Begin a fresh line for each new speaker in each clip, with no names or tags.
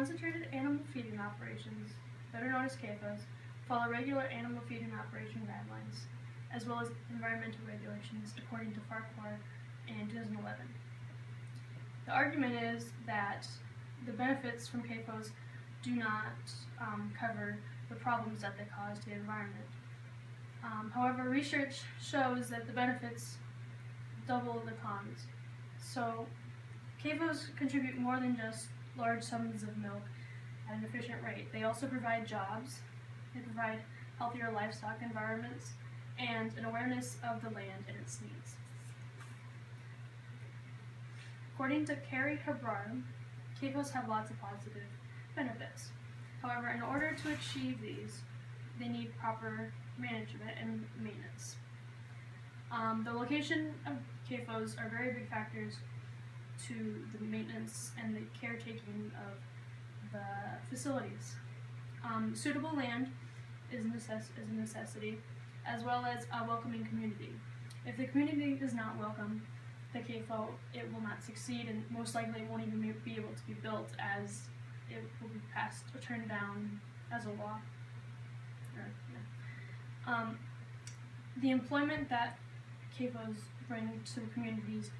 Concentrated animal feeding operations, better known as CAFOs, follow regular animal feeding operation guidelines, as well as environmental regulations according to FARCOR in 2011. The argument is that the benefits from CAFOs do not cover the problems that they cause to the environment. However, research shows that the benefits double the cons. So, CAFOs contribute more than just large sums of milk at an efficient rate. They also provide jobs, they provide healthier livestock environments, and an awareness of the land and its needs. According to Carrie Hebron, CAFOs have lots of positive benefits. However, in order to achieve these, they need proper management and maintenance. The location of CAFOs are very big factors to the maintenance and the caretaking of the facilities. Suitable land is a necessity, as well as a welcoming community. If the community is not welcome, the CAFO, it will not succeed, and most likely it won't even be able to be built, as it will be passed or turned down as a law. The employment that CAFOs bring to communities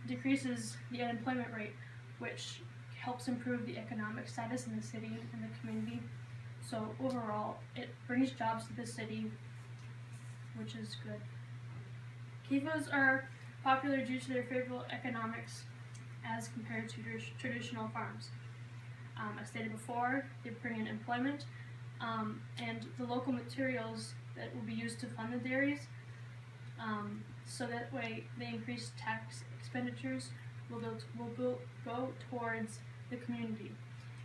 decreases the unemployment rate, which helps improve the economic status in the city and the community. So overall, it brings jobs to the city, which is good. CAFOs are popular due to their favorable economics as compared to traditional farms. As stated before, they bring in employment, and the local materials that will be used to fund the dairies, so that way the increased tax expenditures will go towards the community.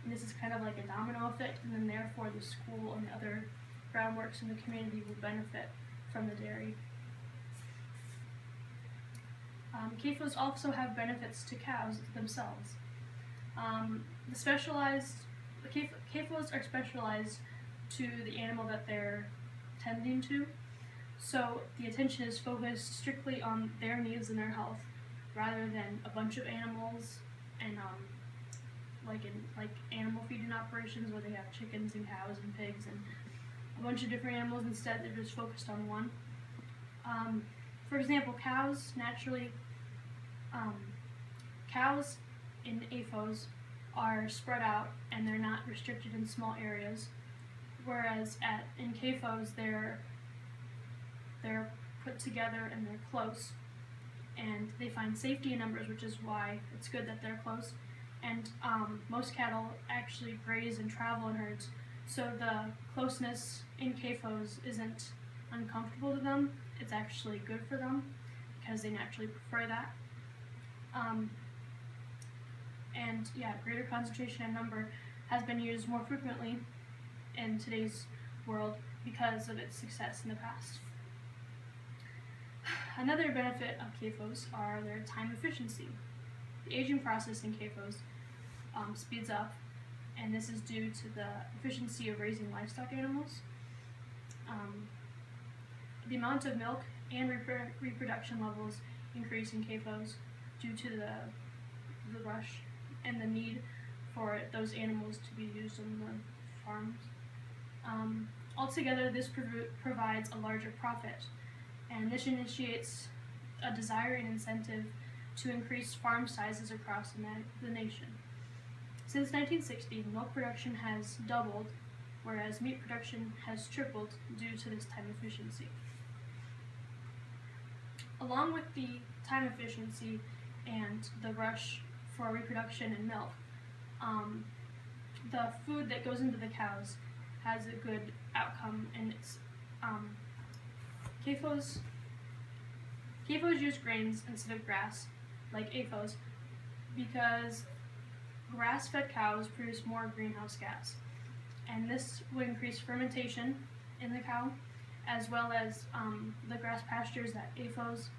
And this is kind of like a domino effect, and then therefore the school and the other groundworks in the community will benefit from the dairy. CAFOs also have benefits to cows themselves. CAFOs are specialized to the animal that they're tending to, so the attention is focused strictly on their needs and their health, rather than a bunch of animals and like animal feeding operations where they have chickens and cows and pigs and a bunch of different animals. Instead, they're just focused on one. For example, cows naturally, cows in AFOs are spread out and they're not restricted in small areas, whereas in CAFOs they're put together and they're close, and they find safety in numbers, which is why it's good that they're close. And most cattle actually graze and travel in herds, so the closeness in CAFOs isn't uncomfortable to them. It's actually good for them because they naturally prefer that. And yeah, greater concentration and number has been used more frequently in today's world because of its success in the past. Another benefit of CAFOs are their time efficiency. The aging process in CAFOs speeds up, and this is due to the efficiency of raising livestock animals. The amount of milk and reproduction levels increase in CAFOs due to the rush and the need for those animals to be used on the farms. Altogether, this provides a larger profit, and this initiates a desire and incentive to increase farm sizes across the nation. Since 1960, milk production has doubled, whereas meat production has tripled due to this time efficiency. Along with the time efficiency and the rush for reproduction and milk, the food that goes into the cows has a good outcome, and it's CAFOs use grains instead of grass, like AFOs, because grass-fed cows produce more greenhouse gas, and this would increase fermentation in the cow, as well as the grass pastures that AFOs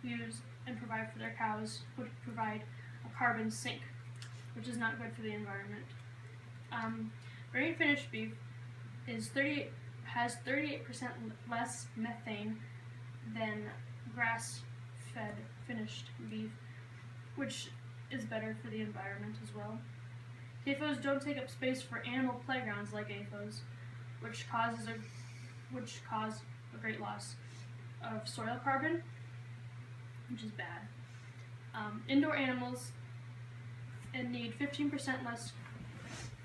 use and provide for their cows would provide a carbon sink, which is not good for the environment. Grain finished beef has 38% less methane than grass-fed finished beef, which is better for the environment as well. CAFOs don't take up space for animal playgrounds like AFOs, which cause a great loss of soil carbon, which is bad. Indoor animals need 15% less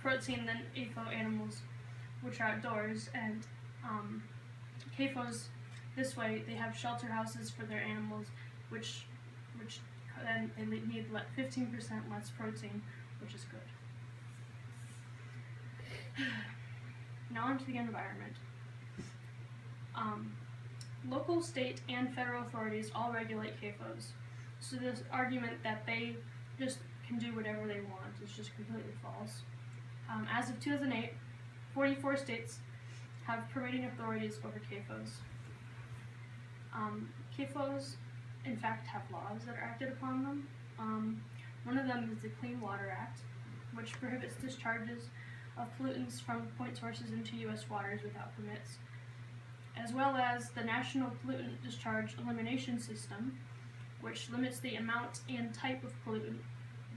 protein than AFO animals, which are outdoors, and CAFOs, this way, they have shelter houses for their animals, which then they need 15% less protein, which is good. Now onto the environment. Local, state, and federal authorities all regulate CAFOs, so this argument that they just can do whatever they want is just completely false. As of 2008, 44 states have permitting authorities over CAFOs. CAFOs, in fact, have laws that are acted upon them. One of them is the Clean Water Act, which prohibits discharges of pollutants from point sources into U.S. waters without permits, as well as the National Pollutant Discharge Elimination System, which limits the amount and type of pollutant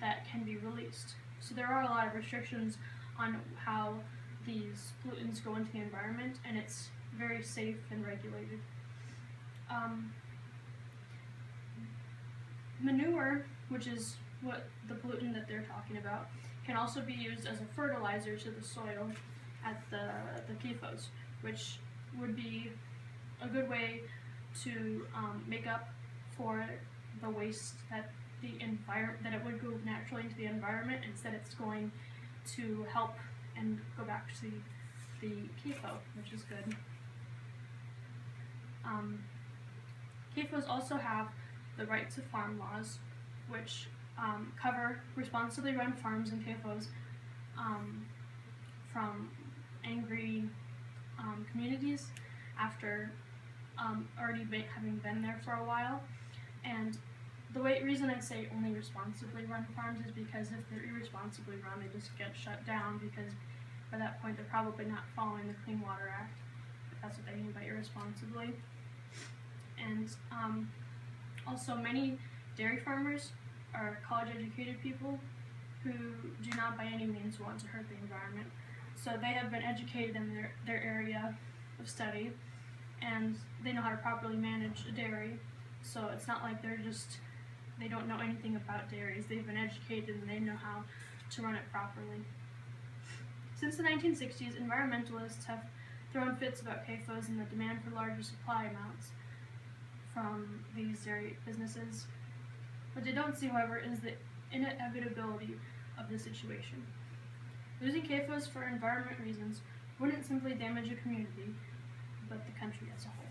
that can be released. So there are a lot of restrictions on how these pollutants go into the environment, and it's very safe and regulated. Manure, which is what the pollutant that they're talking about, can also be used as a fertilizer to the soil at the CAFOs, which would be a good way to make up for the waste that that it would go naturally into the environment. Instead, it's going to help and go back to the CAFO, which is good. CAFOs also have the right to farm laws, which cover responsibly run farms and CAFOs from angry communities after already having been there for a while. And the reason I say only responsibly run farms is because if they're irresponsibly run, they just get shut down, because by that point they're probably not following the Clean Water Act, if that's what they mean by irresponsibly. And also, many dairy farmers are college-educated people who do not by any means want to hurt the environment. So they have been educated in their area of study, and they know how to properly manage a dairy. So it's not like they don't know anything about dairies. They've been educated and they know how to run it properly. Since the 1960s, environmentalists have thrown fits about CAFOs and the demand for larger supply amounts from these dairy businesses. What they don't see, however, is the inevitability of the situation. Losing CAFOs for environment reasons wouldn't simply damage a community, but the country as a whole.